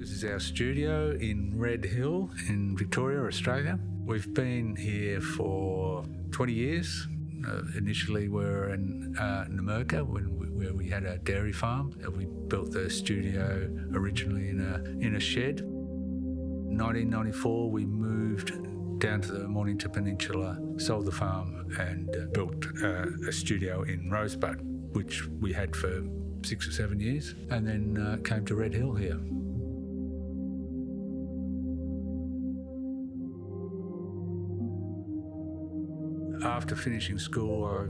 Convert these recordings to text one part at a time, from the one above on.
This is our studio in Red Hill in Victoria, Australia. We've been here for 20 years. Initially we were in Namurka where we had a dairy farm. We built the studio originally in a shed. In 1994 we moved down to the Mornington Peninsula, sold the farm and built a studio in Rosebud, which we had for 6 or 7 years, and then came to Red Hill here. After finishing school, I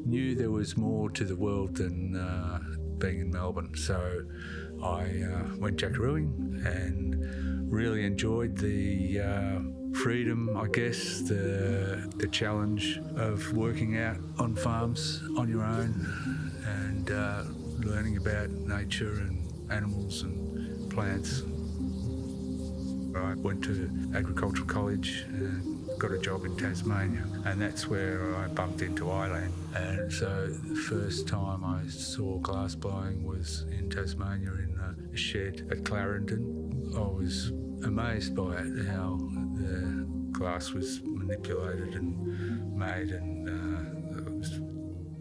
knew there was more to the world than being in Melbourne, so I went jackarooing and really enjoyed the freedom, I guess, the challenge of working out on farms on your own and learning about nature and animals and plants. I went to agricultural college and got a job in Tasmania, and that's where I bumped into Iland. And so the first time I saw glass blowing was in Tasmania in a shed at Clarendon. I was amazed by it, how the glass was manipulated and made, and it was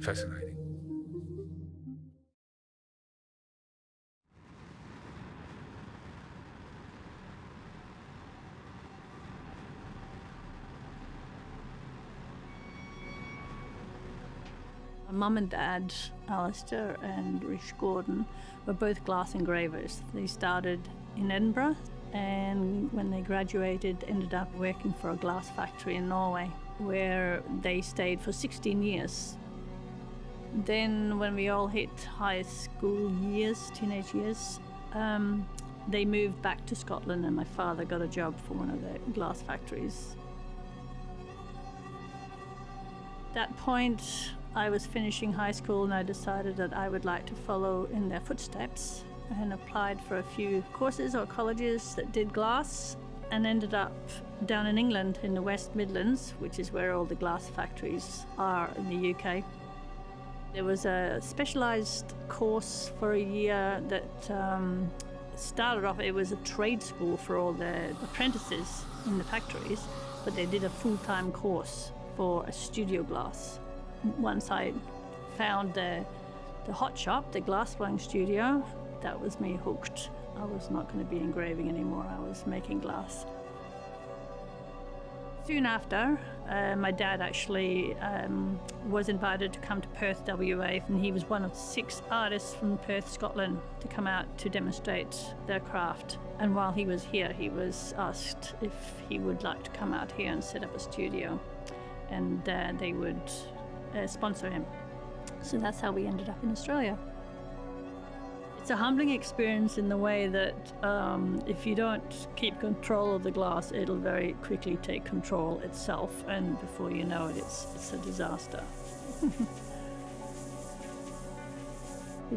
fascinating. My mum and dad, Alistair and Rich Gordon, were both glass engravers. They started in Edinburgh, and when they graduated, ended up working for a glass factory in Norway, where they stayed for 16 years. Then when we all hit high school years, teenage years, they moved back to Scotland, and my father got a job for one of the glass factories. At that point, I was finishing high school and I decided that I would like to follow in their footsteps, and applied for a few courses or colleges that did glass, and ended up down in England in the West Midlands, which is where all the glass factories are in the UK. There was a specialised course for a year that started off, it was a trade school for all the apprentices in the factories, but they did a full-time course for a studio glass. Once I found the hot shop, the glass blowing studio, that was me hooked. I was not going to be engraving anymore, I was making glass. Soon after, my dad actually was invited to come to Perth, WA, and he was one of 6 artists from Perth, Scotland, to come out to demonstrate their craft. And while he was here, he was asked if he would like to come out here and set up a studio, and they would sponsor him. So that's how we ended up in Australia. It's a humbling experience in the way that if you don't keep control of the glass, it'll very quickly take control itself, and before you know it, it's a disaster.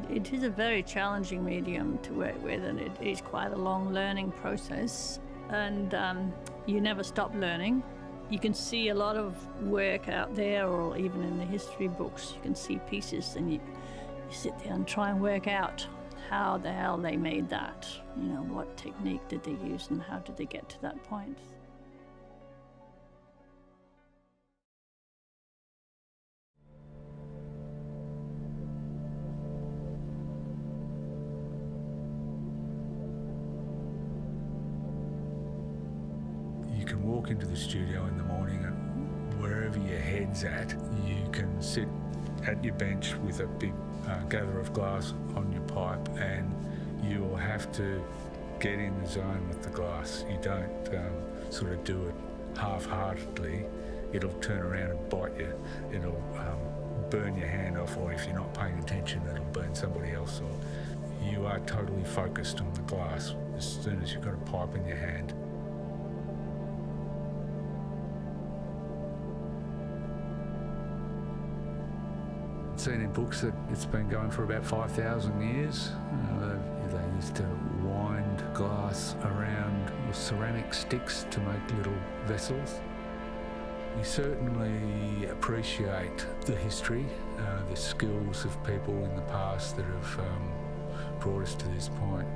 It is a very challenging medium to work with, and it is quite a long learning process, and you never stop learning. You can see a lot of work out there, or even in the history books, you can see pieces and you sit there and try and work out how the hell they made that. You know, what technique did they use and how did they get to that point? You can walk into the studio in the morning, and wherever your head's at, you can sit at your bench with a big gather of glass on your pipe, and you will have to get in the zone with the glass. You don't sort of do it half-heartedly. It'll turn around and bite you. It'll burn your hand off, or if you're not paying attention, it'll burn somebody else. Or you are totally focused on the glass as soon as you've got a pipe in your hand. Seen in books that it's been going for about 5,000 years. They used to wind glass around with ceramic sticks to make little vessels. We certainly appreciate the history, the skills of people in the past that have brought us to this point.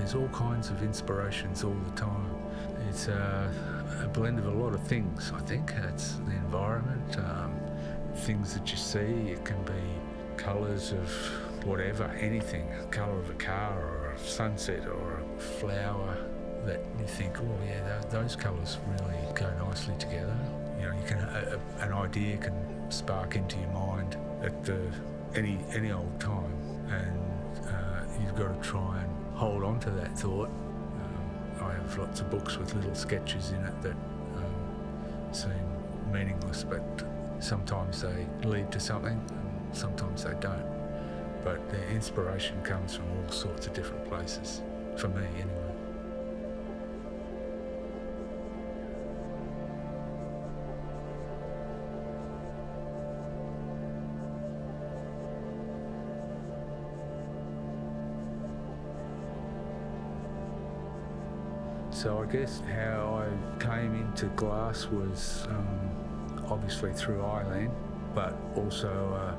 there's all kinds of inspirations all the time. It's a blend of a lot of things, I think. It's the environment, things that you see. It can be colours of whatever, anything, colour of a car or a sunset or a flower that you think, oh yeah, those colours really go nicely together. You know, you can an idea can spark into your mind at any old time, and you've got to try and hold on to that thought. I have lots of books with little sketches in it that seem meaningless, but sometimes they lead to something and sometimes they don't. But the inspiration comes from all sorts of different places, for me anyway. So I guess how I came into glass was obviously through Eileen, but also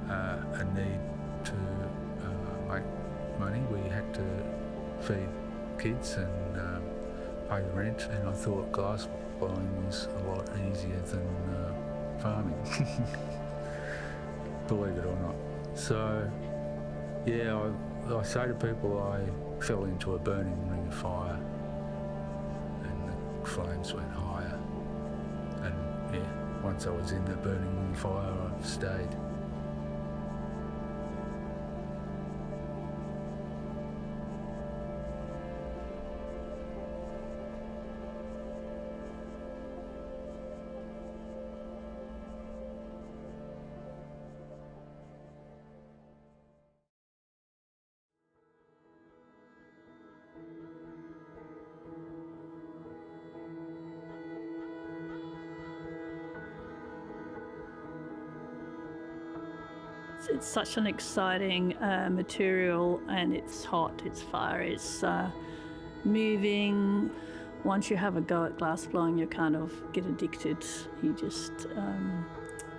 a need to make money. We had to feed kids and pay the rent, and I thought glass blowing was a lot easier than farming, believe it or not. So yeah, I say to people I fell into a burning ring of fire, flames went higher, and yeah, once I was in the burning ring of fire, I've stayed. It's such an exciting material, and it's hot, it's fire, it's moving. Once you have a go at glass blowing, you kind of get addicted. You just,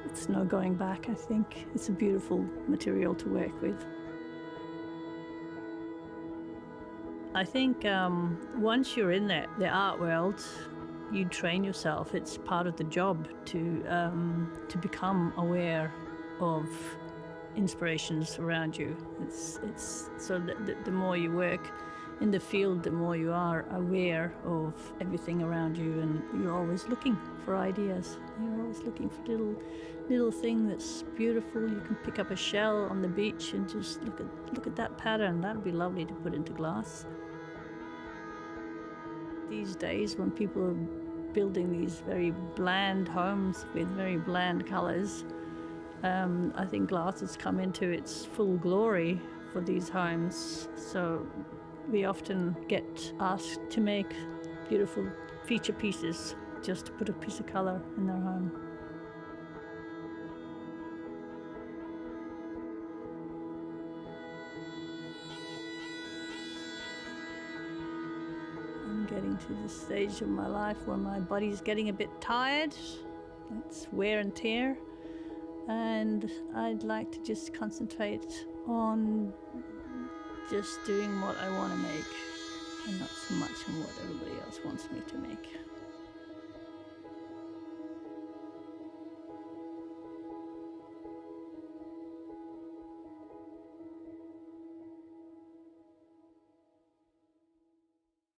it's no going back, I think. It's a beautiful material to work with. I think once you're in the art world, you train yourself. It's part of the job to become aware of inspirations around you. It's so that the more you work in the field, the more you are aware of everything around you, and you're always looking for ideas. You're always looking for little thing that's beautiful. You can pick up a shell on the beach and just look at that pattern. That'd be lovely to put into glass. These days, when people are building these very bland homes with very bland colours, I think glass has come into its full glory for these homes. So we often get asked to make beautiful feature pieces just to put a piece of colour in their home. I'm getting to the stage of my life where my body's getting a bit tired. It's wear and tear. And I'd like to just concentrate on just doing what I want to make, and not so much on what everybody else wants me to make.